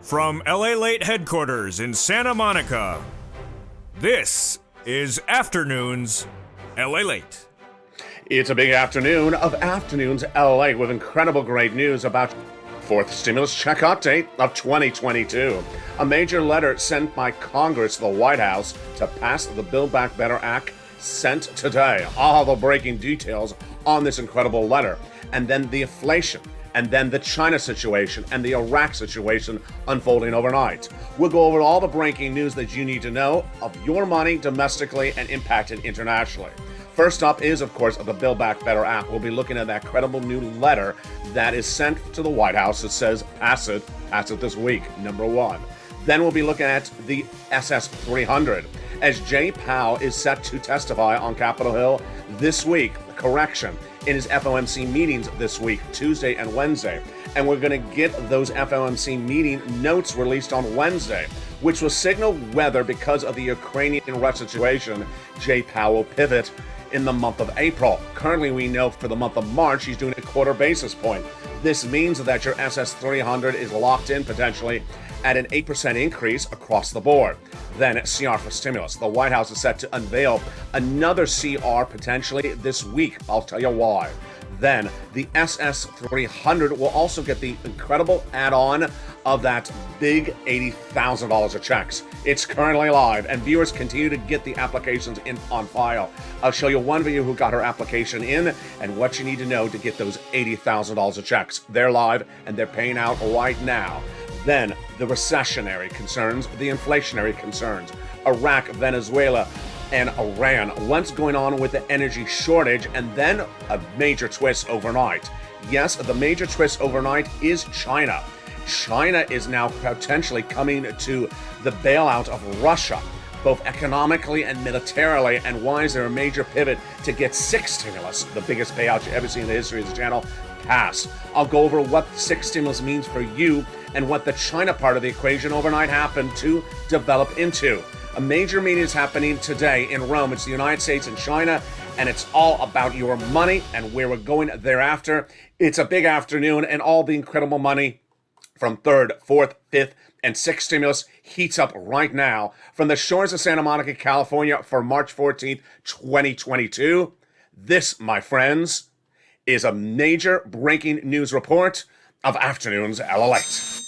From LALATE headquarters in Santa Monica, this is Afternoons LALATE. It's a big afternoon of Afternoons LA with incredible great news about fourth stimulus check update of 2022. A major letter sent by Congress to the White House to pass the Build Back Better Act sent today. All the breaking details on this incredible letter. And then the inflation. And then the China situation and the Iraq situation unfolding overnight. We'll go over all the breaking news that you need to know of your money domestically and impacted internationally. First up is, of course, the Build Back Better Act. We'll be looking at that credible new letter that is sent to the White House that says, pass it this week, number one. Then we'll be looking at the SS 300, as Jay Powell is set to testify on Capitol Hill this week, correction, in his FOMC meetings this week, Tuesday and Wednesday. And we're going to get those FOMC meeting notes released on Wednesday, which will signal whether, because of the Ukrainian-Russia situation, Jay Powell will pivot in the month of April. Currently, we know for the month of March, he's doing a quarter basis point. This means that your SS 300 is locked in potentially at an 8% increase across the board. Then CR for stimulus. The White House is set to unveil another CR potentially this week. I'll tell you why. Then the SS 300 will also get the incredible add-on of that big $80,000 of checks. It's currently live, and viewers continue to get the applications in on file. I'll show you one viewer who got her application in and what you need to know to get those $80,000 of checks. They're live, and they're paying out right now. Then the recessionary concerns, the inflationary concerns, Iraq, Venezuela, and Iran. What's going on with the energy shortage? And then a major twist overnight. Yes, the major twist overnight is China. China is now potentially coming to the bailout of Russia, both economically and militarily. And why is there a major pivot to get six stimulus, the biggest payout you ever seen in the history of the channel, pass? I'll go over what six stimulus means for you and what the China part of the equation overnight happened to develop into. A major meeting is happening today in Rome. It's the United States and China, and it's all about your money and where we're going thereafter. It's a big afternoon, and all the incredible money from third, fourth, fifth, and sixth stimulus heats up right now from the shores of Santa Monica, California for March 14th, 2022. This, my friends, is a major breaking news report of Afternoons LALATE.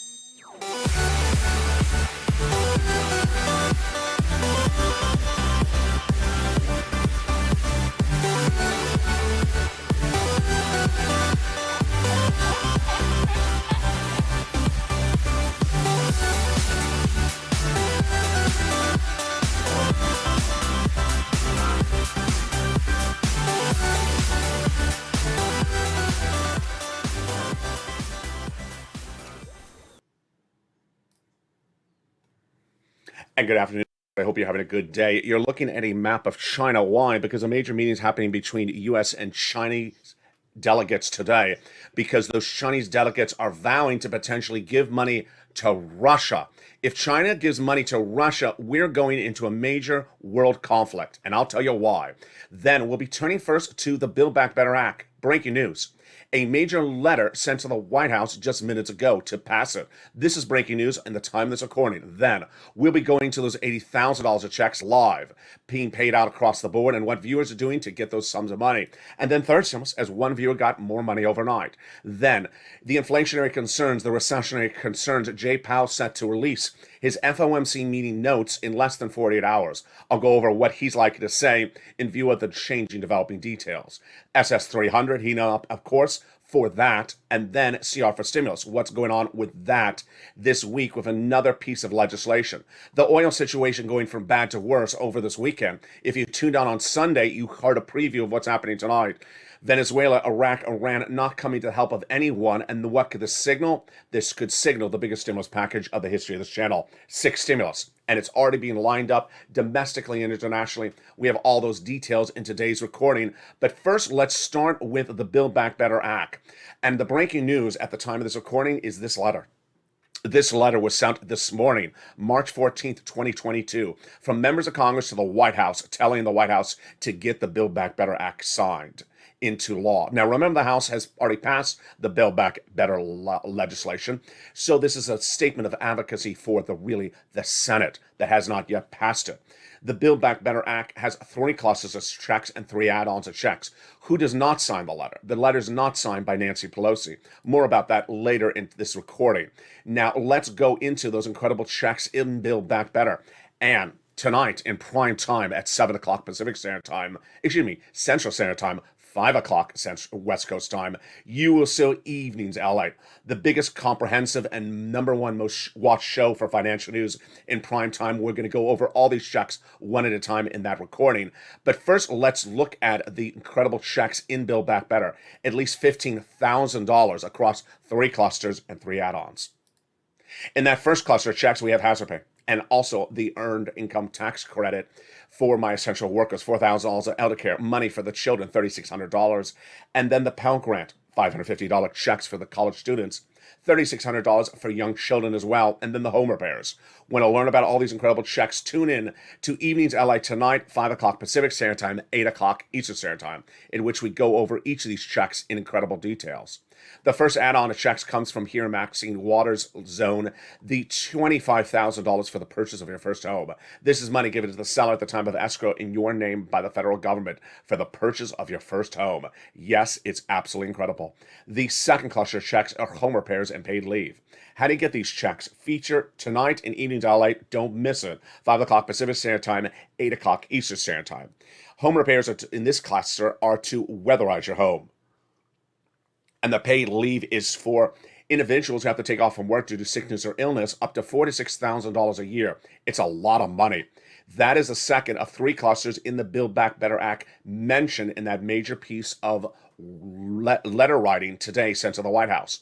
And good afternoon. I hope you're having a good day. You're looking at a map of China. Why? Because a major meeting is happening between U.S. and Chinese delegates today, because those Chinese delegates are vowing to potentially give money to Russia. If China gives money to Russia, we're going into a major world conflict, and I'll tell you why. Then we'll be turning first to the Build Back Better Act. Breaking news. A major letter sent to the White House just minutes ago to pass it. This is breaking news and the time that's recording. Then we'll be going to those $80,000 of checks live, being paid out across the board, and what viewers are doing to get those sums of money. And then third stimulus, as one viewer got more money overnight. Then the inflationary concerns, the recessionary concerns. Jay Powell set to release his FOMC meeting notes in less than 48 hours. I'll go over what he's likely to say in view of the changing developing details. SS 300, he know, of course, for that, and then CR for stimulus. What's going on with that this week with another piece of legislation? The oil situation going from bad to worse over this weekend. If you tuned on Sunday, you heard a preview of what's happening tonight. Venezuela, Iraq, Iran not coming to the help of anyone. And what could this signal? This could signal the biggest stimulus package of the history of this channel. Six stimulus. And it's already being lined up domestically and internationally. We have all those details in today's recording. But first, let's start with the Build Back Better Act. And the breaking news at the time of this recording is this letter. This letter was sent this morning, March 14th, 2022, from members of Congress to the White House, telling the White House to get the Build Back Better Act signed. into law. Now, remember, the House has already passed the Build Back Better legislation, so this is a statement of advocacy for the Senate that has not yet passed it. The Build Back Better Act has 3 clusters of checks and 3 add-ons of checks. Who does not sign the letter? The letter is not signed by Nancy Pelosi. More about that later in this recording. Now, let's go into those incredible checks in Build Back Better. And tonight in prime time at 7 o'clock Pacific Standard Time, Central Standard Time, 5 o'clock West Coast time, you will see Evenings LA, the biggest comprehensive and #1 most watched show for financial news in prime time. We're going to go over all these checks one at a time in that recording. But first, let's look at the incredible checks in Build Back Better. At least $15,000 across 3 clusters and 3 add-ons. In that first cluster of checks, we have hazard pay and also the earned income tax credit for my essential workers, $4,000 of elder care, money for the children, $3,600, and then the Pell Grant, $550 checks for the college students, $3,600 for young children as well, and then the home repairs. Want to learn about all these incredible checks? Tune in to Evenings LA tonight, 5 o'clock Pacific Standard Time, 8 o'clock Eastern Standard Time, in which we go over each of these checks in incredible details. The first add-on of checks comes from here in Maxine Waters Zone, the $25,000 for the purchase of your first home. This is money given to the seller at the time of escrow in your name by the federal government for the purchase of your first home. Yes, it's absolutely incredible. The second cluster of checks are home repairs and paid leave. How do you get these checks? Feature tonight in Evenings LA. Don't miss it. 5 o'clock Pacific Standard Time, 8 o'clock Eastern Standard Time. Home repairs in this cluster are to weatherize your home. And the paid leave is for individuals who have to take off from work due to sickness or illness, up to $4,000 to $6,000 a year. It's a lot of money. That is the second of 3 clusters in the Build Back Better Act mentioned in that major piece of letter writing today sent to the White House.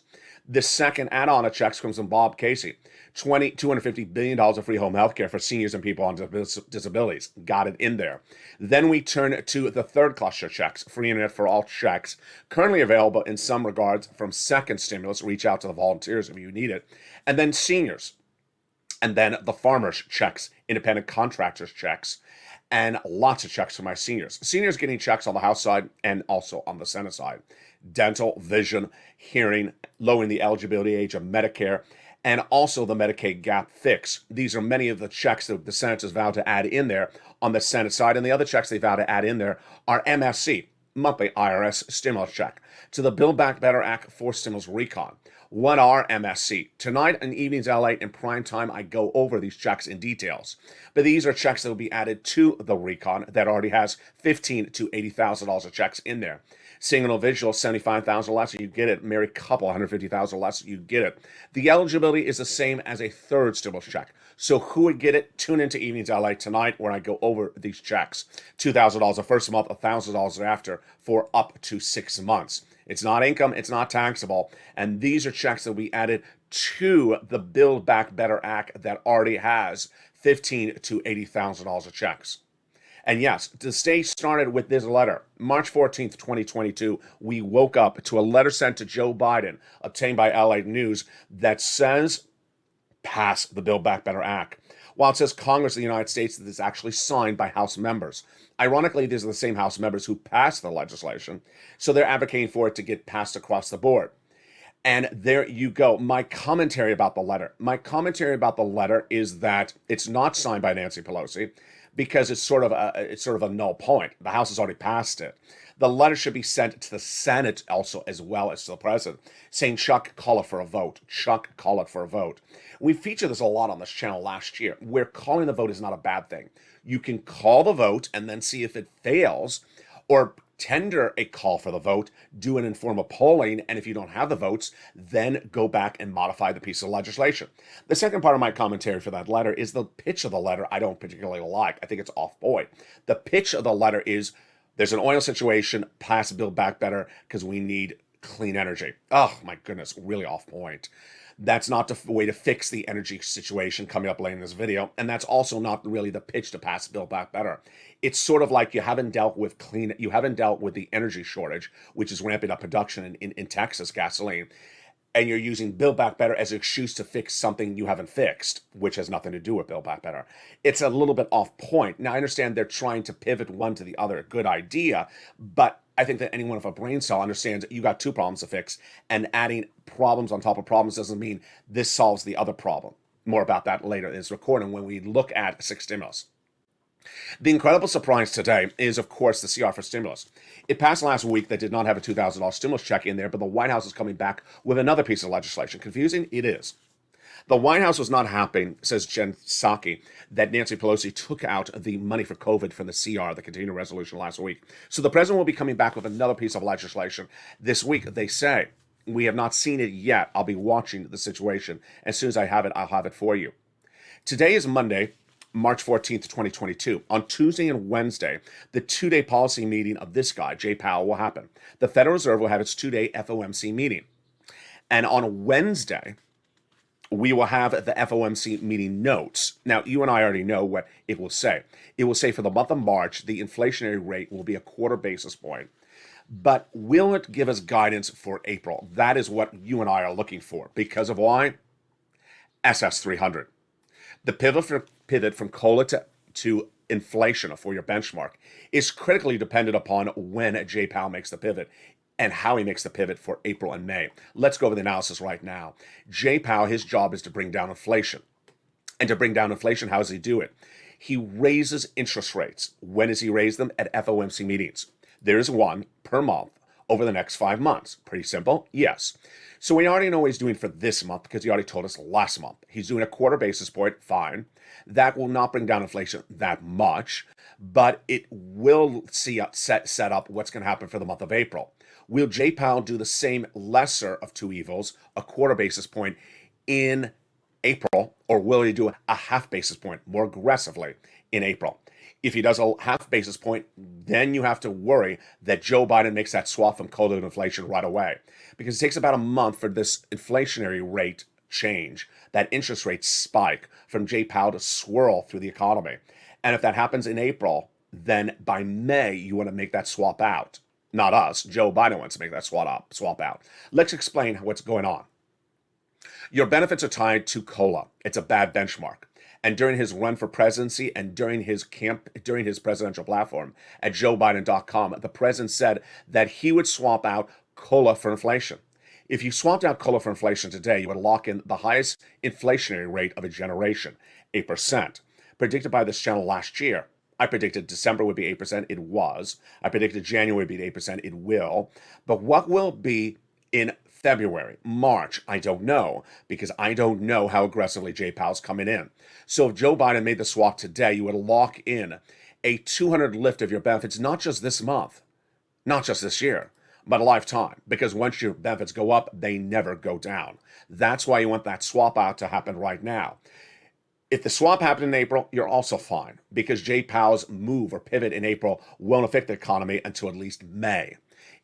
The second add-on of checks comes from Bob Casey. $250 billion of free home health care for seniors and people on disabilities. Got it in there. Then we turn to the third cluster checks, free internet for all checks, currently available in some regards from second stimulus. Reach out to the volunteers if you need it. And then seniors. And then the farmers checks, independent contractors checks, and lots of checks for my seniors. Seniors getting checks on the House side and also on the Senate side. Dental, vision, hearing, lowering the eligibility age of Medicare, and also the Medicaid gap fix. These are many of the checks that the Senate has vowed to add in there on the Senate side, and the other checks they vow to add in there are MSC, monthly IRS stimulus check, to the Build Back Better Act for stimulus recon. What are MSC? Tonight in Evenings LA in prime time, I go over these checks in details. But these are checks that will be added to the recon that already has $15,000 to $80,000 of checks in there. Single individual, $75,000 less, you get it. Married couple, $150,000 less, you get it. The eligibility is the same as a third stimulus check. So who would get it? Tune into Evenings LA tonight where I go over these checks. $2,000 the first month, $1,000 after for up to 6 months. It's not income, it's not taxable. And these are checks that we added to the Build Back Better Act that already has $15,000 to $80,000 of checks. And yes, the state started with this letter. March 14th, 2022, we woke up to a letter sent to Joe Biden, obtained by LA News, that says, pass the Build Back Better Act. While it says Congress of the United States, it is actually signed by House members. Ironically, these are the same House members who passed the legislation, so they're advocating for it to get passed across the board. And there you go. My commentary about the letter. My commentary about the letter is that it's not signed by Nancy Pelosi, because it's sort of a null point. The House has already passed it. The letter should be sent to the Senate also, as well as to the president, saying, Chuck, call it for a vote. Chuck, call it for a vote. We featured this a lot on this channel last year, where calling the vote is not a bad thing. You can call the vote and then see if it fails, or tender a call for the vote, do an informal polling, and if you don't have the votes, then go back and modify the piece of legislation. The second part of my commentary for that letter is the pitch of the letter I don't particularly like. I think it's off point. The pitch of the letter is, there's an oil situation, pass Build Back Better because we need clean energy. Oh my goodness, really off point. That's not the way to fix the energy situation coming up later in this video. And that's also not really the pitch to pass Build Back Better. It's sort of like you haven't dealt with the energy shortage, which is ramping up production in Texas gasoline. And you're using Build Back Better as an excuse to fix something you haven't fixed, which has nothing to do with Build Back Better. It's a little bit off point. Now, I understand they're trying to pivot one to the other. Good idea. But I think that anyone with a brain cell understands that you got two problems to fix, and adding problems on top of problems doesn't mean this solves the other problem. More about that later in this recording when we look at six stimulus. The incredible surprise today is, of course, the CR for stimulus. It passed last week that did not have a $2,000 stimulus check in there, but the White House is coming back with another piece of legislation. Confusing? It is. The White House was not happy, says Jen Psaki, that Nancy Pelosi took out the money for COVID from the CR, the continuing resolution, last week. So the president will be coming back with another piece of legislation this week. They say, we have not seen it yet. I'll be watching the situation. As soon as I have it, I'll have it for you. Today is Monday, March 14th, 2022. On Tuesday and Wednesday, the two-day policy meeting of this guy, Jay Powell, will happen. The Federal Reserve will have its two-day FOMC meeting. And on Wednesday, we will have the FOMC meeting notes. Now, you and I already know what it will say. It will say for the month of March, the inflationary rate will be a quarter basis point. But will it give us guidance for April? That is what you and I are looking for. Because of why? SS 300. The pivot from COLA to inflation for your benchmark is critically dependent upon when Jay Powell makes the pivot and how he makes the pivot for April and May. Let's go over the analysis right now. Jay Powell, his job is to bring down inflation. And to bring down inflation, how does he do it? He raises interest rates. When does he raise them? At FOMC meetings. There's one per month over the next 5 months. Pretty simple? Yes. So we already know what he's doing for this month because he already told us last month. He's doing a quarter basis point, fine. That will not bring down inflation that much, but it will set up what's going to happen for the month of April. Will Jay Powell do the same lesser of two evils, a quarter basis point, in April, or will he do a half basis point more aggressively in April? If he does a half basis point, then you have to worry that Joe Biden makes that swap from COLA to inflation right away. Because it takes about a month for this inflationary rate change, that interest rate spike from Jay Powell to swirl through the economy. And if that happens in April, then by May, you want to make that swap out. Not us. Joe Biden wants to make that swap out. Let's explain what's going on. Your benefits are tied to COLA. It's a bad benchmark. And during his run for presidency and during his presidential platform at joebiden.com, the president said that he would swap out COLA for inflation. If you swapped out COLA for inflation today, you would lock in the highest inflationary rate of a generation, 8%. Predicted by this channel last year. I predicted December would be 8%. It was. I predicted January would be 8%. It will. But what will be in February, March, I don't know, because I don't know how aggressively Jay Powell's coming in. So if Joe Biden made the swap today, you would lock in a 200 lift of your benefits, not just this month, not just this year, but a lifetime. Because once your benefits go up, they never go down. That's why you want that swap out to happen right now. If the swap happened in April, you're also fine, because Jay Powell's move or pivot in April won't affect the economy until at least May.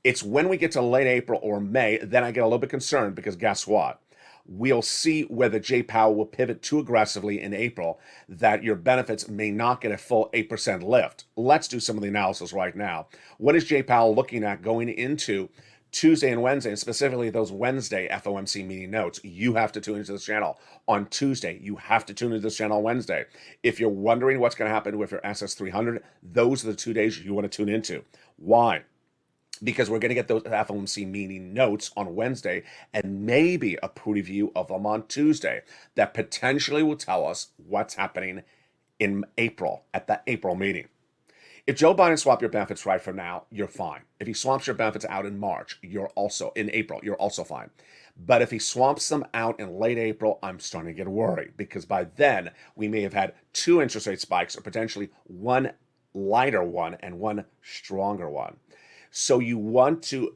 It's when we get to late April or May, then I get a little bit concerned because guess what? We'll see whether Jay Powell will pivot too aggressively in April that your benefits may not get a full 8% lift. Let's do some of the analysis right now. What is Jay Powell looking at going into Tuesday and Wednesday, and specifically those Wednesday FOMC meeting notes? You have to tune into this channel on Tuesday. You have to tune into this channel on Wednesday. If you're wondering what's going to happen with your SS 300, those are the 2 days you want to tune into. Why? Because we're going to get those FOMC meeting notes on Wednesday and maybe a preview of them on Tuesday that potentially will tell us what's happening in April at the April meeting. If Joe Biden swaps your benefits right for now, you're fine. If he swaps your benefits out in March, in April, you're also fine. But if he swaps them out in late April, I'm starting to get worried because by then we may have had two interest rate spikes or potentially one lighter one and one stronger one. So you want to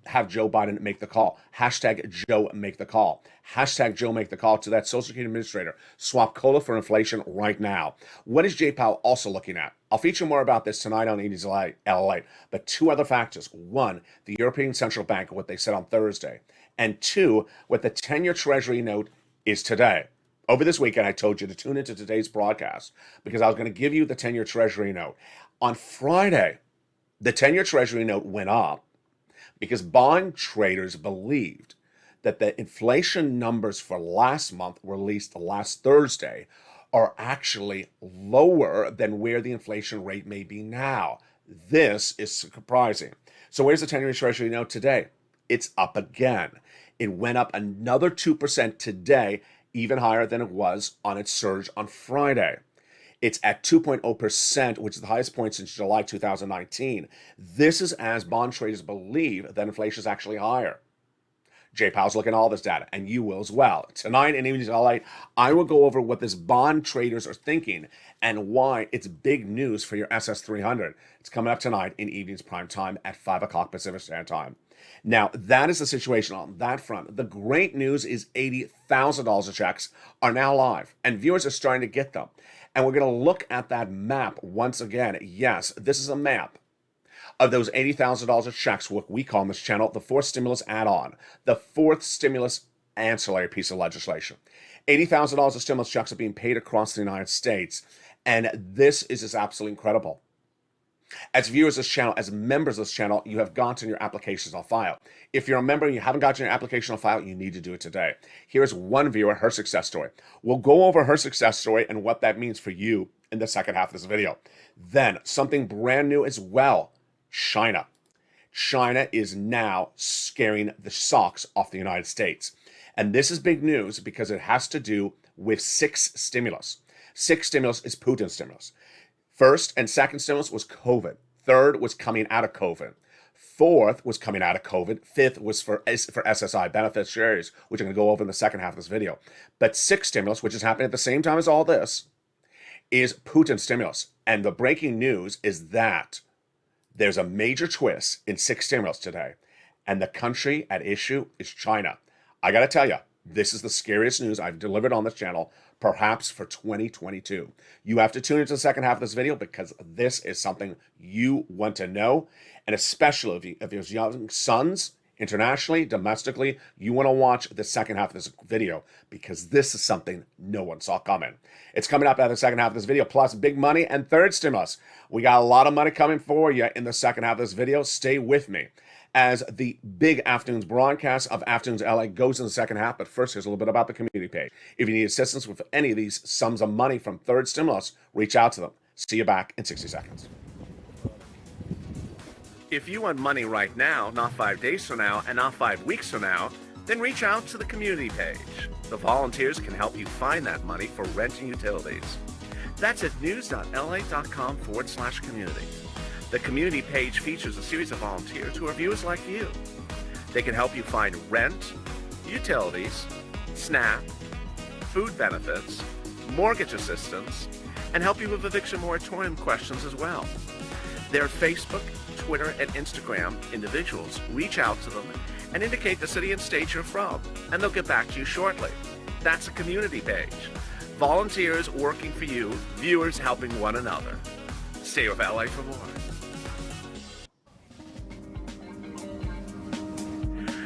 have Joe Biden make the call. Hashtag Joe make the call. Hashtag Joe make the call to that Social Security administrator. Swap COLA for inflation right now. What is Jay Powell also looking at? I'll feature more about this tonight on Edie's LALATE. But two other factors. One, the European Central Bank, what they said on Thursday. And two, what the 10-year Treasury note is today. Over this weekend, I told you to tune into today's broadcast because I was going to give you the 10-year Treasury note. On Friday, the 10-year Treasury note went up because bond traders believed that the inflation numbers for last month, released last Thursday, are actually lower than where the inflation rate may be now. This is surprising. So where's the 10-year Treasury note today? It's up again. It went up another 2% today, even higher than it was on its surge on Friday. It's at 2.0%, which is the highest point since July 2019. This is as bond traders believe that inflation is actually higher. Jay Powell's looking at all this data, and you will as well. Tonight in Evenings LA, I will go over what this bond traders are thinking and why it's big news for your SS300. It's coming up tonight in Evenings Prime Time at 5 o'clock Pacific Standard Time. Now, that is the situation on that front. The great news is $80,000 of checks are now live, and viewers are starting to get them. And we're going to look at that map once again. Yes, this is a map of those $80,000 of checks, what we call on this channel the fourth stimulus add-on, the fourth stimulus ancillary piece of legislation. $80,000 of stimulus checks are being paid across the United States, and this is just absolutely incredible. As viewers of this channel, as members of this channel, you have gotten your applications on file. If you're a member and you haven't gotten your application on file, you need to do it today. Here's one viewer, her success story. We'll go over her success story and what that means for you in the second half of this video. Then, something brand new as well, China. China is now scaring the socks off the United States. And this is big news because it has to do with six stimulus. Six stimulus is Putin's stimulus. First and second stimulus was COVID. Third was coming out of COVID. Fourth was coming out of COVID. Fifth was for SSI beneficiaries, which I'm going to go over in the second half of this video. But sixth stimulus, which is happening at the same time as all this, is Putin's stimulus. And the breaking news is that there's a major twist in six stimulus today. And the country at issue is China. I got to tell you, this is the scariest news I've delivered on this channel, perhaps for 2022. You have to tune into the second half of this video because this is something you want to know. And especially if there's young sons, internationally, domestically, you want to watch the second half of this video because this is something no one saw coming. It's coming up at the second half of this video, plus big money and third stimulus. We got a lot of money coming for you in the second half of this video. Stay with me as the big afternoons broadcast of Afternoons LA goes in the second half. But first, here's a little bit about the community page. If you need assistance with any of these sums of money from third stimulus, reach out to them. See you back in 60 seconds. If you want money right now, not 5 days from now, and not 5 weeks from now, then reach out to the community page. The volunteers can help you find that money for rent and utilities. That's at news.la.com/community. The community page features a series of volunteers who are viewers like you. They can help you find rent, utilities, SNAP, food benefits, mortgage assistance, and help you with eviction moratorium questions as well. Their Facebook, Twitter, and Instagram individuals reach out to them and indicate the city and state you're from, and they'll get back to you shortly. That's a community page. Volunteers working for you, viewers helping one another. Stay with LA for more.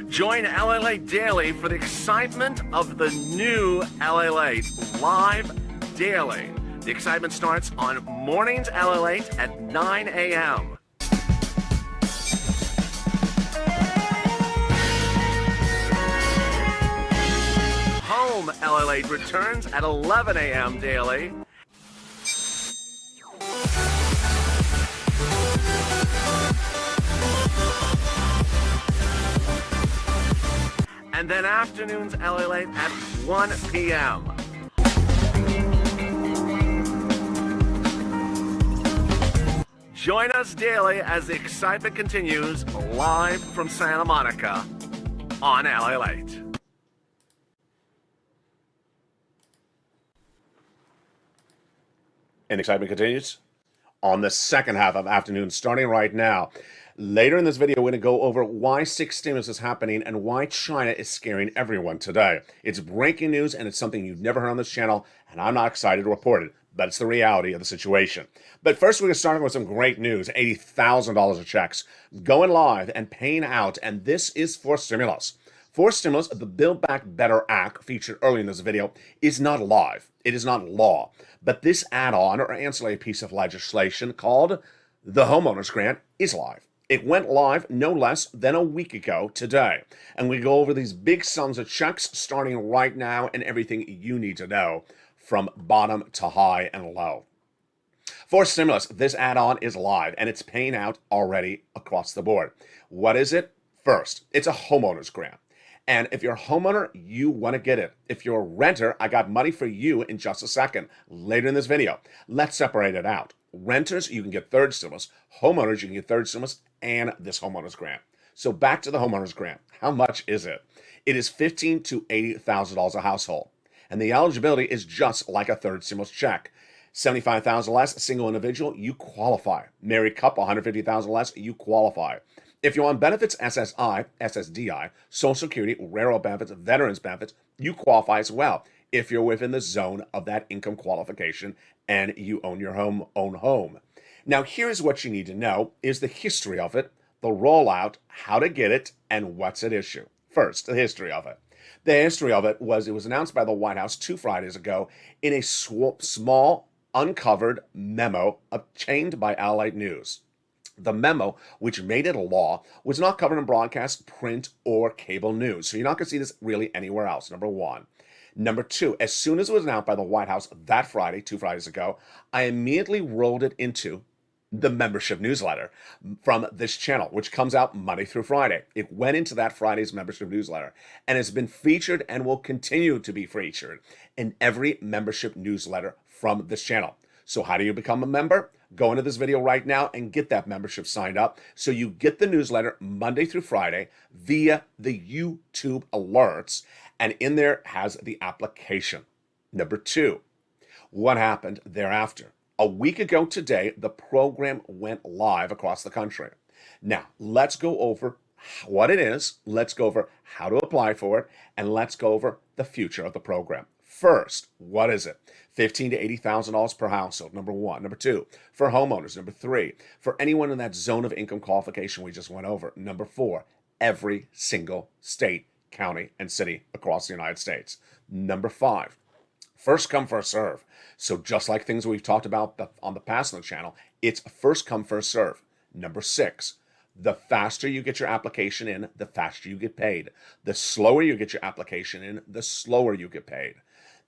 Join LALATE Daily for the excitement of the new LALATE live daily. The excitement starts on mornings LALATE at 9 a.m. Home LALATE returns at 11 a.m. daily. And then afternoons LALATE at 1 p.m. Join us daily as the excitement continues live from Santa Monica on LALATE. And the excitement continues on the second half of afternoon, starting right now. Later in this video, we're going to go over why six stimulus is happening and why China is scaring everyone today. It's breaking news, and it's something you've never heard on this channel, and I'm not excited to report it, but it's the reality of the situation. But first, we're going to start with some great news. $80,000 of checks going live and paying out, and this is for stimulus. For stimulus, the Build Back Better Act, featured earlier in this video, is not live. It is not law. But this add-on or ancillary piece of legislation called the Homeowners Grant is live. It went live no less than a week ago today. And we go over these big sums of checks starting right now and everything you need to know from bottom to high and low. For stimulus, this add-on is live and it's paying out already across the board. What is it? First, it's a homeowner's grant. And if you're a homeowner, you want to get it. If you're a renter, I got money for you in just a second, later in this video. Let's separate it out. Renters, you can get third stimulus. Homeowners, you can get third stimulus and this homeowner's grant. So back to the homeowner's grant. How much is it? It is $15,000 to $80,000 a household. And the eligibility is just like a third stimulus check. $75,000 less, single individual, you qualify. Married couple, $150,000 less, you qualify. If you're on benefits, SSI, SSDI, Social Security, railroad benefits, veterans benefits, you qualify as well if you're within the zone of that income qualification and you own your own home. Now, here's what you need to know is the history of it, the rollout, how to get it, and what's at issue. First, the history of it. The history of it was announced by the White House 2 Fridays ago in a small, uncovered memo obtained by LALATE News. The memo, which made it a law, was not covered in broadcast, print, or cable news. So you're not going to see this really anywhere else, number one. Number two, as soon as it was announced by the White House that Friday, 2 Fridays ago, I immediately rolled it into the membership newsletter from this channel, which comes out Monday through Friday. It went into that Friday's membership newsletter and has been featured and will continue to be featured in every membership newsletter from this channel. So how do you become a member? Go into this video right now and get that membership signed up so you get the newsletter Monday through Friday via the YouTube alerts, and in there has the application. Number two, what happened thereafter? A week ago today, the program went live across the country. Now, let's go over what it is, let's go over how to apply for it, and let's go over the future of the program. First, what is it? $15,000 to $80,000 per household, number one. Number two, for homeowners. Number three, for anyone in that zone of income qualification we just went over. Number four, every single state, county, and city across the United States. Number five, first come, first serve. So just like things we've talked about on the past on the channel, it's first come, first serve. Number six, the faster you get your application in, the faster you get paid. The slower you get your application in, the slower you get paid.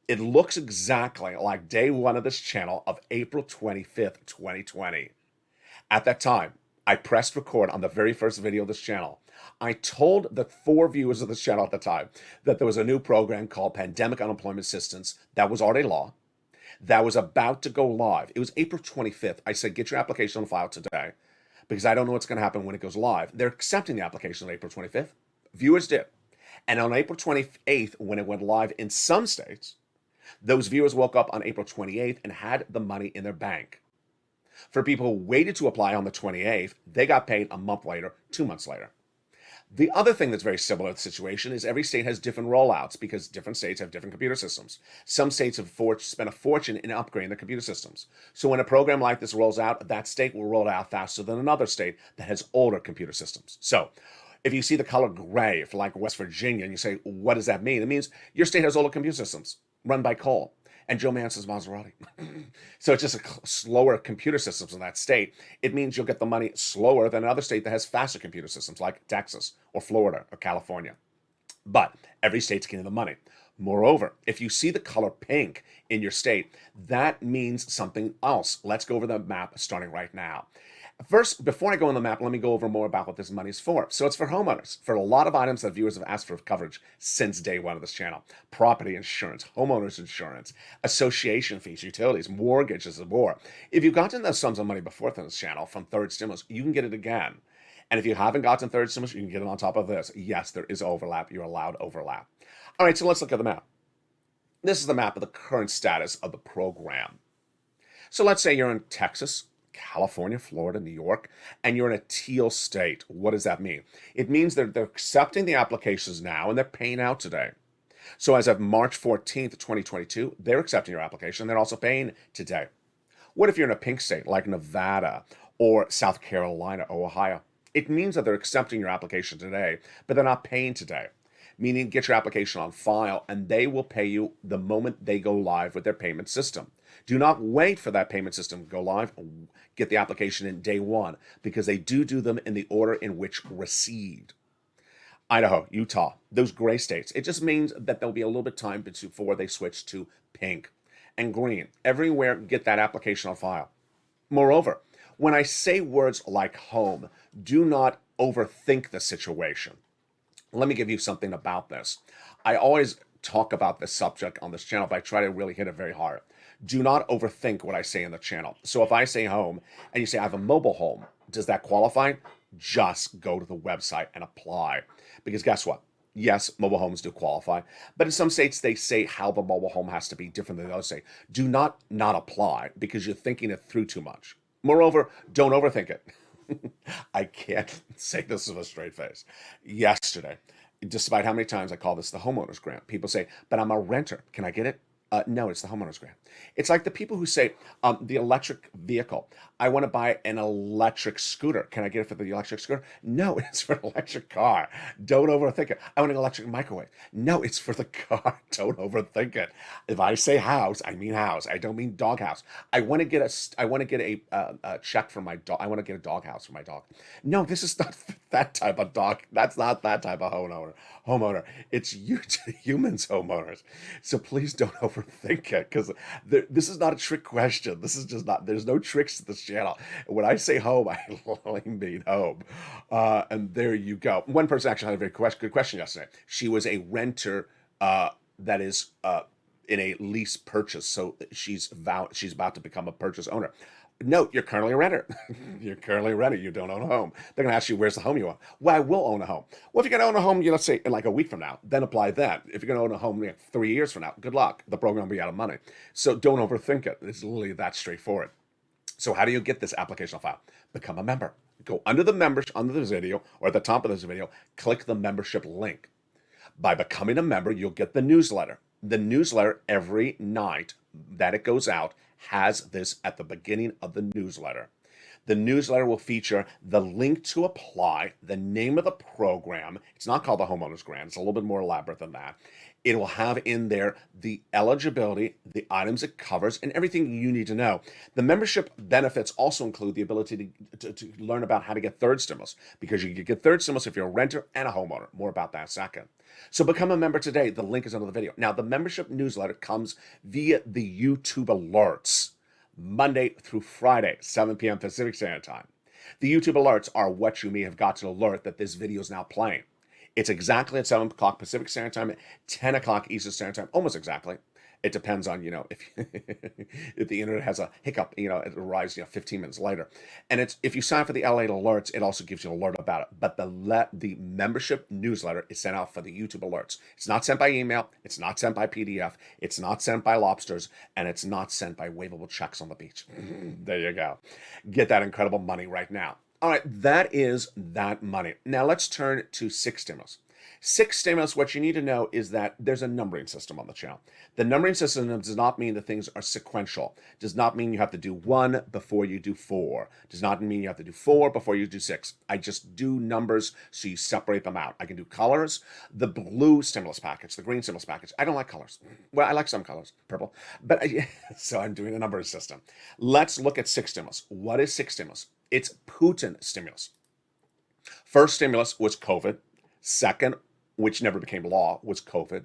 It looks exactly like day one of this channel of April 25th, 2020. At that time, I pressed record on the very first video of this channel. I told the 4 viewers of this channel at the time that there was a new program called Pandemic Unemployment Assistance that was already law, that was about to go live. It was April 25th. I said, get your application on file today because I don't know what's going to happen when it goes live. They're accepting the application on April 25th. Viewers did. And on April 28th, when it went live in some states, those viewers woke up on April 28th and had the money in their bank. For people who waited to apply on the 28th, they got paid a month later, 2 months later. The other thing that's very similar to the situation is every state has different rollouts because different states have different computer systems. Some states have spent a fortune in upgrading their computer systems. So when a program like this rolls out, that state will roll it out faster than another state that has older computer systems. So if you see the color gray for like West Virginia and you say, what does that mean? It means your state has older computer systems run by coal and Joe Manchin's Maserati. So it's just a slower computer systems in that state. It means you'll get the money slower than another state that has faster computer systems like Texas or Florida or California. But every state's getting the money. Moreover, if you see the color pink in your state, that means something else. Let's go over the map starting right now. First, before I go on the map, let me go over more about what this money is for. So it's for homeowners, for a lot of items that viewers have asked for coverage since day one of this channel. Property insurance, homeowners insurance, association fees, utilities, mortgages, and more. If you've gotten those sums of money before from this channel from third stimulus, you can get it again. And if you haven't gotten third stimulus, you can get it on top of this. Yes, there is overlap. You're allowed overlap. All right, so let's look at the map. This is the map of the current status of the program. So let's say you're in Texas, California, Florida, New York, and you're in a teal state. What does that mean? It means they're accepting the applications now and they're paying out today. So as of March 14th, 2022, they're accepting your application. They're also paying today. What if you're in a pink state like Nevada or South Carolina or Ohio? It means that they're accepting your application today, but they're not paying today. Meaning get your application on file and they will pay you the moment they go live with their payment system. Do not wait for that payment system to go live. Get the application in day one because they do them in the order in which received. Idaho, Utah, those gray states. It just means that there'll be a little bit of time before they switch to pink and green. Everywhere, get that application on file. Moreover, when I say words like home, do not overthink the situation. Let me give you something about this. I always talk about this subject on this channel, but I try to really hit it very hard. Do not overthink what I say in the channel. So if I say home and you say I have a mobile home, does that qualify? Just go to the website and apply. Because guess what? Yes, mobile homes do qualify, but in some states they say how the mobile home has to be different than others say. Do not apply because you're thinking it through too much. Moreover, don't overthink it. I can't say this with a straight face. Yesterday, despite how many times I call this the homeowner's grant, people say, but I'm a renter. Can I get it? No, it's the homeowner's grant. It's like the people who say, the electric vehicle. I want to buy an electric scooter. Can I get it for the electric scooter? No, it's for an electric car. Don't overthink it. I want an electric microwave. No, it's for the car. Don't overthink it. If I say house, I mean house. I don't mean doghouse. I want to get a check for my dog. I want to get a doghouse for my dog. No, this is not that type of dog. That's not that type of homeowner. It's humans homeowners. So please don't overthink it, because this is not a trick question. This is just not, there's no tricks to this channel. When I say home, I only mean home. And there you go. One person actually had a very good question yesterday. She was a renter that is in a lease purchase. So she's about to become a purchase owner. Note, you're currently a renter. You're currently a renter. You don't own a home. They're going to ask you, where's the home you want? Well, I will own a home. Well, if you're going to own a home, let's say in like a week from now, then apply then. If you're going to own a home like 3 years from now, good luck. The program will be out of money. So don't overthink it. It's literally that straightforward. So how do you get this application file? Become a member. Go under the membership, under this video, or at the top of this video, click the membership link. By becoming a member, you'll get the newsletter. The newsletter every night that it goes out has this at the beginning of the newsletter. The newsletter will feature the link to apply, the name of the program. It's not called the Homeowners Grant. It's a little bit more elaborate than that. It will have in there the eligibility, the items it covers, and everything you need to know. The membership benefits also include the ability to learn about how to get third stimulus, because you can get third stimulus if you're a renter and a homeowner. More about that in a second. So become a member today. The link is under the video. Now, the membership newsletter comes via the YouTube alerts, Monday through Friday, 7 p.m. Pacific Standard Time. The YouTube alerts are what you may have got to alert that this video is now playing. It's exactly at 7 o'clock Pacific Standard Time, 10 o'clock Eastern Standard Time, almost exactly. It depends on, if if the internet has a hiccup, it arrives, 15 minutes later. And it's, if you sign up for the LALATE alerts, it also gives you an alert about it. But the membership newsletter is sent out for the YouTube alerts. It's not sent by email. It's not sent by PDF. It's not sent by lobsters. And it's not sent by wavable checks on the beach. There you go. Get that incredible money right now. All right, that is that money. Now let's turn to 6 stimulus. 6 stimulus, what you need to know is that there's a numbering system on the channel. The numbering system does not mean that things are sequential. Does not mean you have to do 1 before you do 4. Does not mean you have to do 4 before you do 6. I just do numbers so you separate them out. I can do colors, the blue stimulus package, the green stimulus package. I don't like colors. Well, I like some colors, purple. But so I'm doing a numbering system. Let's look at 6 stimulus. What is 6 stimulus? It's Putin stimulus. First stimulus was COVID. Second, which never became law, was COVID.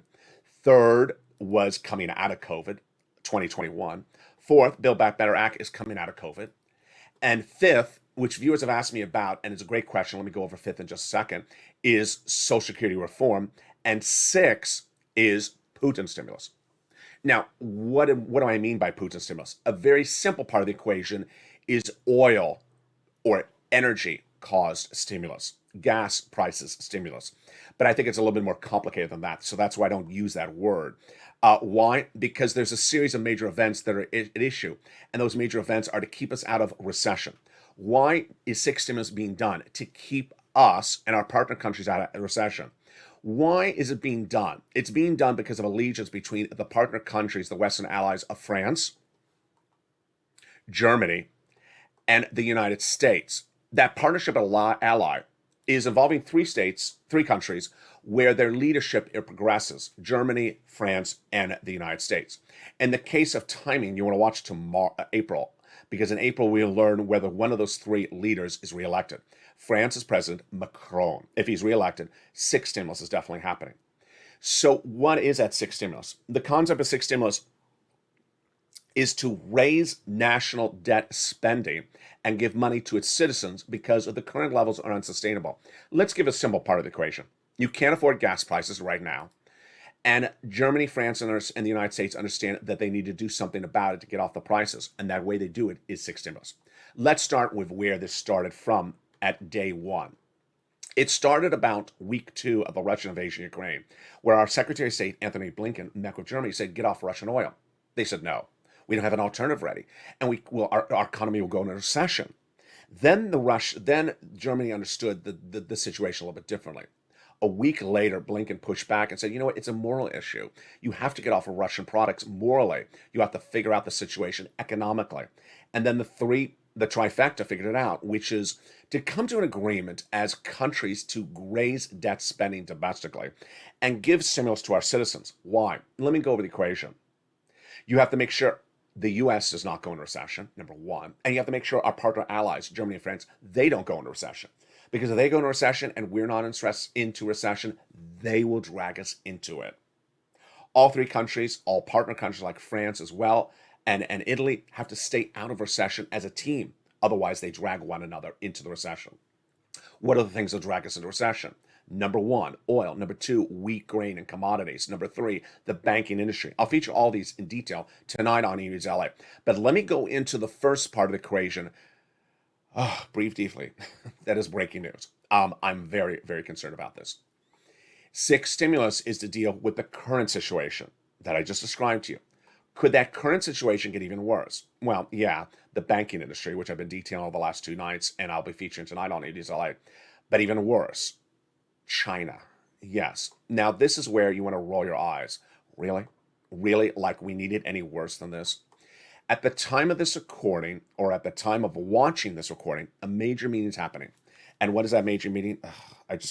Third was coming out of COVID, 2021. Fourth, Build Back Better Act is coming out of COVID. And fifth, which viewers have asked me about, and it's a great question, let me go over fifth in just a second, is Social Security reform. And 6 is Putin stimulus. Now, what do I mean by Putin stimulus? A very simple part of the equation is oil or energy caused stimulus, gas prices stimulus. But I think it's a little bit more complicated than that. So that's why I don't use that word. Why? Because there's a series of major events that are at issue. And those major events are to keep us out of recession. Why is 6 stimulus being done? To keep us and our partner countries out of recession. Why is it being done? It's being done because of allegiance between the partner countries, the Western allies of France, Germany, and the United States. That partnership ally is involving 3 countries where their leadership progresses: Germany, France, and the United States. In the case of timing, you want to watch April, because in April we'll learn whether one of those 3 leaders is reelected. France's President Macron, if he's reelected, 6 stimulus is definitely happening. So what is that 6 stimulus? The concept of 6 stimulus is to raise national debt spending and give money to its citizens because of the current levels are unsustainable. Let's give a simple part of the equation. You can't afford gas prices right now. And Germany, France, and the United States understand that they need to do something about it to get off the prices. And that way they do it is six stimulus. Let's start with where this started from at day one. It started about week 2 of the Russian invasion of Ukraine, where our Secretary of State, Anthony Blinken, met with Germany, said, get off Russian oil. They said, no, we don't have an alternative ready. And our economy will go into recession. Then Germany understood the situation a little bit differently. A week later, Blinken pushed back and said, you know what, it's a moral issue. You have to get off of Russian products morally. You have to figure out the situation economically. And then the trifecta figured it out, which is to come to an agreement as countries to raise debt spending domestically and give stimulus to our citizens. Why? Let me go over the equation. You have to make sure the U.S. does not go into recession, number one. And you have to make sure our partner allies, Germany and France, they don't go into recession. Because if they go into recession and we're not into recession, they will drag us into it. All three countries, all partner countries like France as well, and Italy have to stay out of recession as a team. Otherwise, they drag one another into the recession. What are the things that drag us into recession? Number one, oil. Number two, wheat, grain, and commodities. Number three, the banking industry. I'll feature all these in detail tonight on E-News LA. But let me go into the first part of the equation. Breathe deeply. That is breaking news. I'm very, very concerned about this. Sixth stimulus is to deal with the current situation that I just described to you. Could that current situation get even worse? Well, yeah, the banking industry, which I've been detailing over the last 2 nights, and I'll be featuring tonight on E-News LA. But even worse, China. Yes. Now, this is where you want to roll your eyes. Really? Really? Like we need it any worse than this? At the time of this recording, or at the time of watching this recording, a major meeting is happening. And what is that major meeting?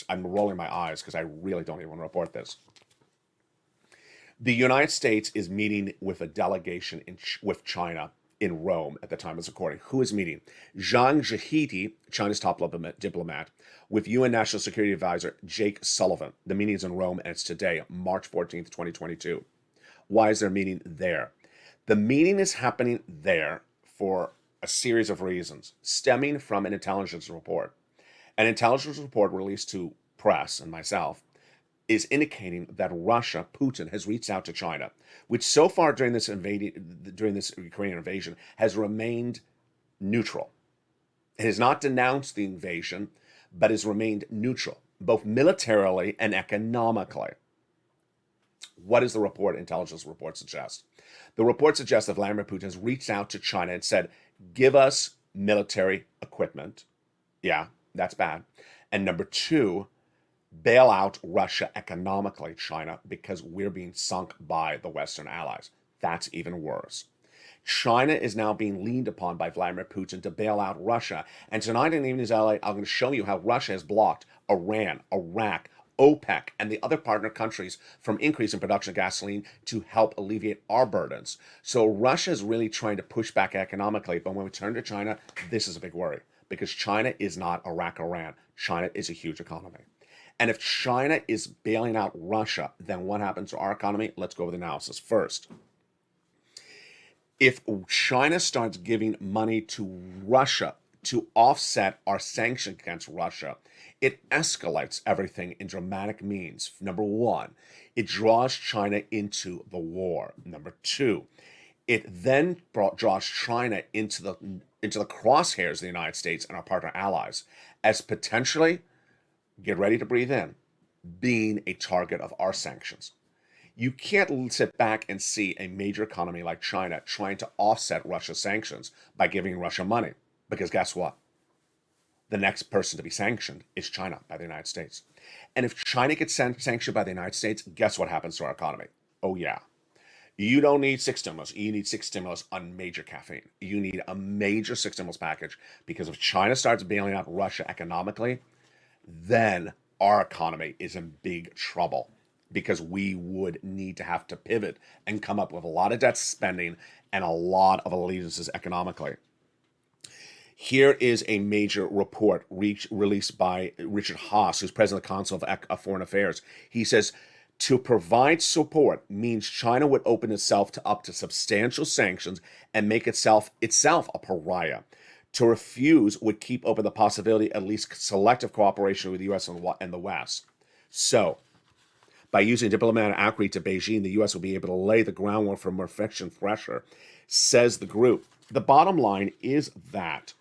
I'm rolling my eyes because I really don't even want to report this. The United States is meeting with a delegation with China in Rome at the time of this recording. Who is meeting? Zhang Zhihiti, China's top diplomat, with UN National Security Advisor Jake Sullivan. The meeting is in Rome, and it's today, March 14th, 2022. Why is there a meeting there? The meeting is happening there for a series of reasons, stemming from an intelligence report. An intelligence report released to press and myself is indicating that Russia, Putin, has reached out to China, which so far during this Ukrainian invasion has remained neutral. It has not denounced the invasion, but has remained neutral, both militarily and economically. What does the intelligence report suggest? The report suggests that Vladimir Putin has reached out to China and said, give us military equipment. Yeah, that's bad. And number two, bail out Russia economically, China, because we're being sunk by the Western allies. That's even worse. China is now being leaned upon by Vladimir Putin to bail out Russia. And tonight in Evenings LA, I'm going to show you how Russia has blocked Iran, Iraq, OPEC, and the other partner countries from increasing production of gasoline to help alleviate our burdens. So Russia is really trying to push back economically. But when we turn to China, this is a big worry because China is not Iraq, Iran. China is a huge economy. And if China is bailing out Russia, then what happens to our economy? Let's go over the analysis first. If China starts giving money to Russia to offset our sanctions against Russia, it escalates everything in dramatic means. Number one, it draws China into the war. Number two, it then draws China into the crosshairs of the United States and our partner allies as potentially, get ready to breathe in, being a target of our sanctions. You can't sit back and see a major economy like China trying to offset Russia's sanctions by giving Russia money. Because guess what? The next person to be sanctioned is China by the United States. And if China gets sanctioned by the United States, guess what happens to our economy? Oh yeah. You don't need six stimulus. You need six stimulus on major caffeine. You need a major six stimulus package because if China starts bailing out Russia economically, then our economy is in big trouble because we would need to have to pivot and come up with a lot of debt spending and a lot of allegiances economically. Here is a major report released by Richard Haas, who's president of the Council of Foreign Affairs. He says, To provide support means China would open itself to up to substantial sanctions and make itself a pariah. To refuse would keep open the possibility at least selective cooperation with the U.S. and the West. So, by using diplomatic outreach to Beijing, the U.S. will be able to lay the groundwork for more friction pressure, says the group. The bottom line is that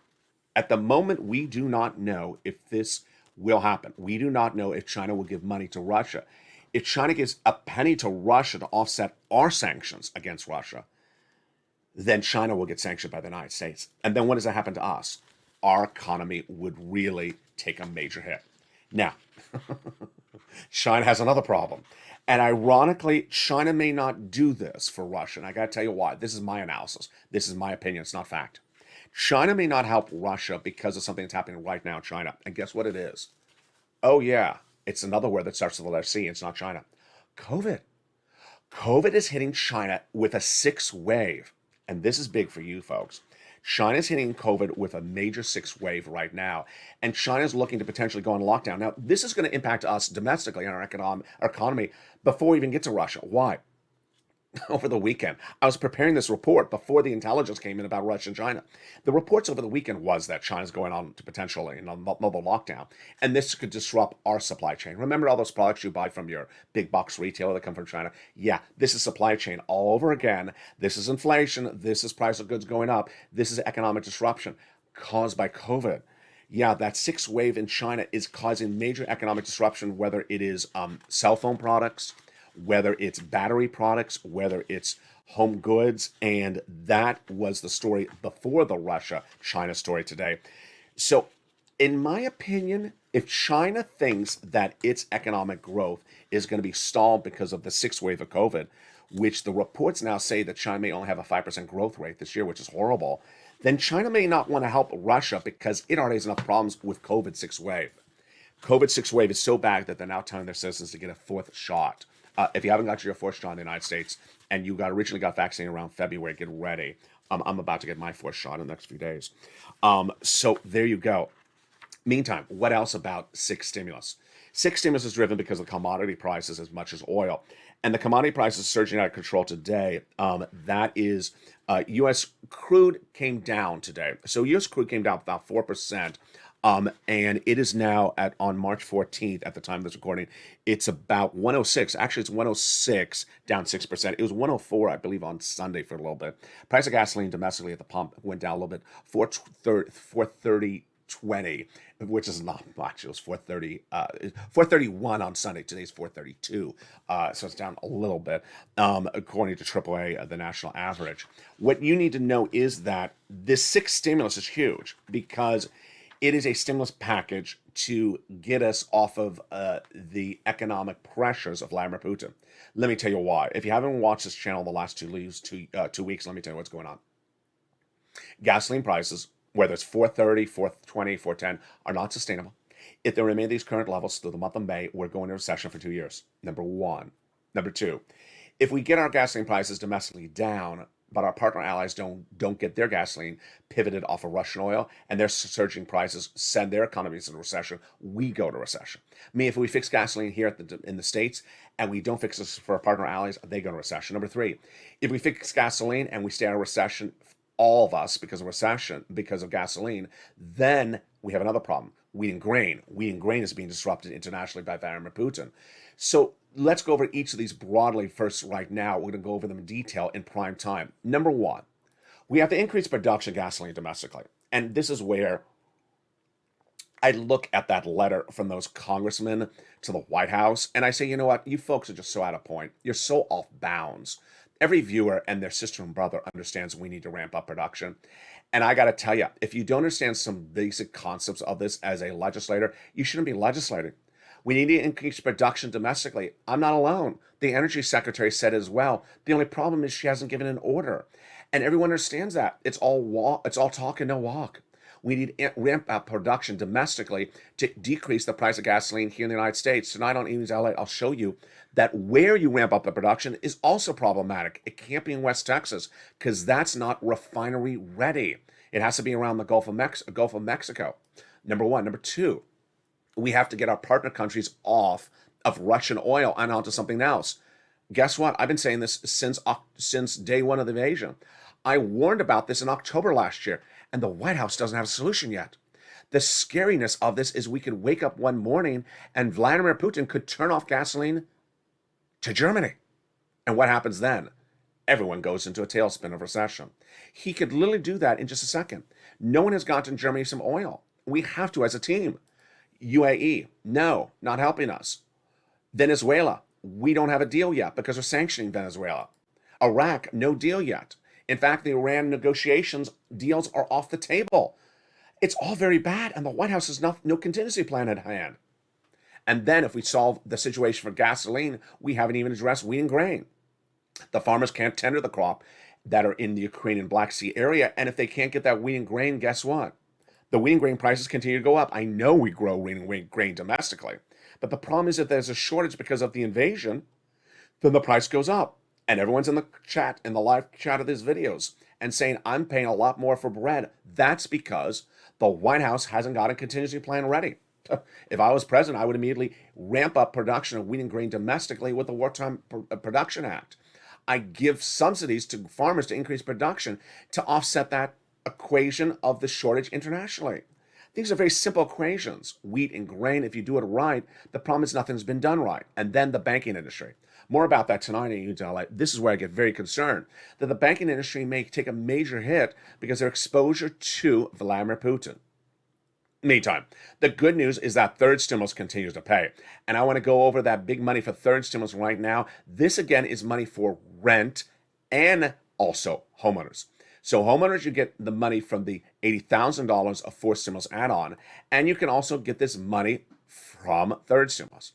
at the moment, we do not know if this will happen. We do not know if China will give money to Russia. If China gives a penny to Russia to offset our sanctions against Russia, then China will get sanctioned by the United States. And then what does that happen to us? Our economy would really take a major hit. Now, China has another problem. And ironically, China may not do this for Russia. And I got to tell you why. This is my analysis. This is my opinion. It's not fact. China may not help Russia because of something that's happening right now in China. And guess what it is? Oh, yeah. It's another word that starts with the letter C. It's not China. COVID. COVID is hitting China with a sixth wave. And this is big for you folks. China's hitting COVID with a major sixth wave right now. And China's looking to potentially go on lockdown. Now, this is going to impact us domestically on our economy before we even get to Russia. Why? Over the weekend, I was preparing this report before the intelligence came in about Russia and China. The reports over the weekend was that China's going on to potentially another lockdown, and this could disrupt our supply chain. Remember all those products you buy from your big box retailer that come from China? Yeah, this is supply chain all over again. This is inflation. This is price of goods going up. This is economic disruption caused by COVID. Yeah, that sixth wave in China is causing major economic disruption, whether it is cell phone products, whether it's battery products, whether it's home goods. And that was the story before the Russia-China story today. So in my opinion, if China thinks that its economic growth is going to be stalled because of the sixth wave of COVID, which the reports now say that China may only have a 5% growth rate this year, which is horrible, then China may not want to help Russia because it already has enough problems with COVID sixth wave. COVID sixth wave is so bad that they're now telling their citizens to get a fourth shot. If you haven't got your fourth shot in the United States and you originally got vaccinated around February, get ready. I'm about to get my fourth shot in the next few days. So there you go. Meantime, what else about six stimulus? Six stimulus is driven because of commodity prices as much as oil. And the commodity prices surging out of control today. That is U.S. crude came down today. So U.S. crude came down about 4%. And it is now on March 14th, at the time of this recording, it's about 106. Actually, it's 106, down 6%. It was 104, I believe, on Sunday for a little bit. Price of gasoline domestically at the pump went down a little bit, 430.20, which is not much. It was 431 on Sunday. Today's 432, so it's down a little bit, according to AAA, the national average. What you need to know is that this sixth stimulus is huge because it is a stimulus package to get us off of the economic pressures of Vladimir Putin. Let me tell you why. If you haven't watched this channel the last 2 weeks, let me tell you what's going on. Gasoline prices, whether it's 430, 420, 410, are not sustainable. If they remain at these current levels through the month of May, we're going into recession for 2 years. Number one. Number two, if we get our gasoline prices domestically down, but our partner allies don't get their gasoline pivoted off of Russian oil and their surging prices send their economies into recession, we go to recession. I mean, if we fix gasoline here in the States and we don't fix this for our partner allies, they go to recession. Number three, if we fix gasoline and we stay out of recession, all of us, because of gasoline, then we have another problem. Wheat and grain. Wheat and grain is being disrupted internationally by Vladimir Putin. So let's go over each of these broadly first right now. We're going to go over them in detail in prime time. Number one, we have to increase production of gasoline domestically. And this is where I look at that letter from those congressmen to the White House, and I say, you know what? You folks are just so out of point. You're so off bounds. Every viewer and their sister and brother understands we need to ramp up production. And I got to tell you, if you don't understand some basic concepts of this as a legislator, you shouldn't be legislating. We need to increase production domestically. I'm not alone. The energy secretary said it as well. The only problem is she hasn't given an order. And everyone understands that. It's all talk and no walk. We need to ramp up production domestically to decrease the price of gasoline here in the United States. Tonight on Evenings LA, I'll show you that where you ramp up the production is also problematic. It can't be in West Texas because that's not refinery ready. It has to be around the Gulf of Mexico. Number one. Number two, we have to get our partner countries off of Russian oil and onto something else. Guess what? I've been saying this since day one of the invasion. I warned about this in October last year, and the White House doesn't have a solution yet. The scariness of this is we could wake up one morning and Vladimir Putin could turn off gasoline to Germany. And what happens then? Everyone goes into a tailspin of recession. He could literally do that in just a second. No one has gotten Germany some oil. We have to as a team. UAE, no, not helping us. Venezuela, we don't have a deal yet because we're sanctioning Venezuela. Iraq, no deal yet. In fact, the Iran negotiations deals are off the table. It's all very bad, and the White House has no contingency plan at hand. And then if we solve the situation for gasoline, we haven't even addressed wheat and grain. The farmers can't tender the crop that are in the Ukrainian Black Sea area, and if they can't get that wheat and grain, guess what? The wheat and grain prices continue to go up. I know we grow wheat and grain domestically, but the problem is that there's a shortage because of the invasion, then the price goes up. And everyone's in the chat, in the live chat of these videos, and saying, I'm paying a lot more for bread. That's because the White House hasn't got a contingency plan ready. If I was president, I would immediately ramp up production of wheat and grain domestically with the Wartime Production Act. I give subsidies to farmers to increase production to offset that equation of the shortage internationally. These are very simple equations. Wheat and grain, if you do it right, the problem is nothing's been done right. And then the banking industry. More about that tonight in Utah. This is where I get very concerned that the banking industry may take a major hit because of their exposure to Vladimir Putin. Meantime, the good news is that third stimulus continues to pay. And I want to go over that big money for third stimulus right now. This, again, is money for rent and also homeowners. So homeowners, you get the money from the $80,000 of fourth stimulus add-on, and you can also get this money from third stimulus.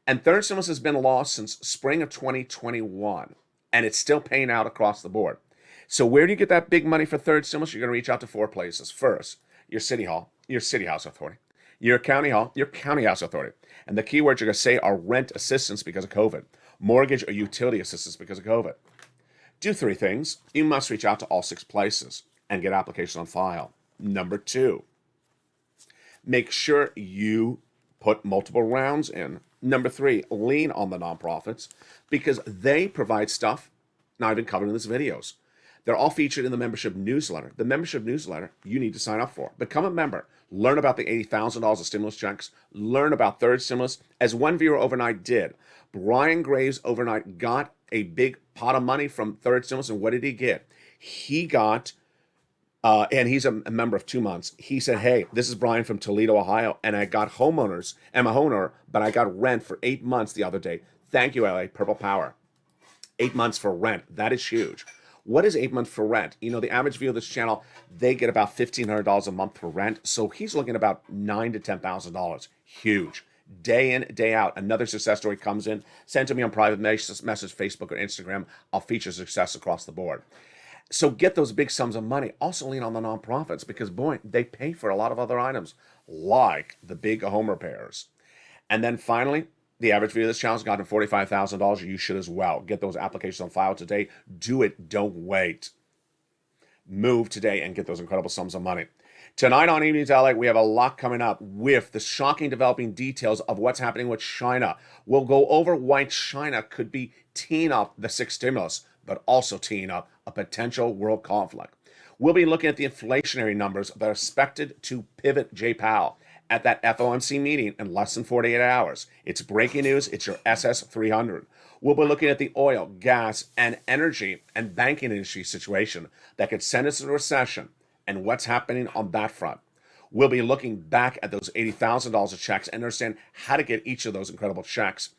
And third stimulus has been lost since spring of 2021, and it's still paying out across the board. So where do you get that big money for third stimulus? You're going to reach out to four places. First, your city hall, your city house authority. Your county hall, your county house authority. And the keywords you're going to say are rent assistance because of COVID, mortgage or utility assistance because of COVID. Do three things. You must reach out to all six places and get applications on file. Number two, make sure you put multiple rounds in. Number three, lean on the nonprofits because they provide stuff not even covered in these videos. They're all featured in the membership newsletter. The membership newsletter you need to sign up for. Become a member. Learn about the $80,000 of stimulus checks. Learn about third stimulus. As one viewer overnight did, Brian Graves overnight got a big pot of money from third stimulus. And what did he get? He got, and he's a member of 2 months. He said, hey, this is Brian from Toledo, Ohio, and I got homeowners. I'm a homeowner, but I got rent for 8 months the other day. Thank you, LA, Purple Power. 8 months for rent. That is huge. What is 8 months for rent? You know, the average viewer of this channel, they get about $1,500 a month for rent. So he's looking at about $9,000 to $10,000. Huge. Day in, day out. Another success story comes in. Send to me on private message, Facebook or Instagram. I'll feature success across the board. So get those big sums of money. Also lean on the nonprofits because, boy, they pay for a lot of other items like the big home repairs. And then finally, the average viewer of this channel has gotten $45,000. You should as well. Get those applications on file today. Do it. Don't wait. Move today and get those incredible sums of money. Tonight on Evenings LA, we have a lot coming up with the shocking developing details of what's happening with China. We'll go over why China could be teeing up the sixth stimulus, but also teeing up a potential world conflict. We'll be looking at the inflationary numbers that are expected to pivot Jay Powell at that FOMC meeting in less than 48 hours. It's breaking news. It's your SS 300. We'll be looking at the oil, gas, and energy and banking industry situation that could send us into a recession and what's happening on that front. We'll be looking back at those $80,000 of checks and understand how to get each of those incredible checks.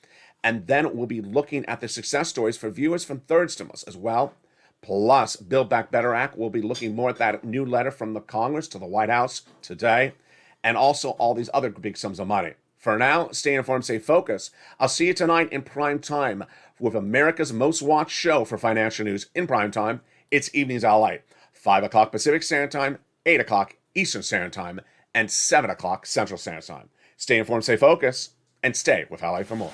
And then we'll be looking at the success stories for viewers from third stimulus as well. Plus, Build Back Better Act. We'll be looking more at that new letter from the Congress to the White House today. And also all these other big sums of money. For now, stay informed, stay focused. I'll see you tonight in prime time with America's most watched show for financial news in prime time. It's Evenings LA, 5 o'clock Pacific Standard Time, 8 o'clock Eastern Standard Time, and 7 o'clock Central Standard Time. Stay informed, stay focused, and stay with LA for more.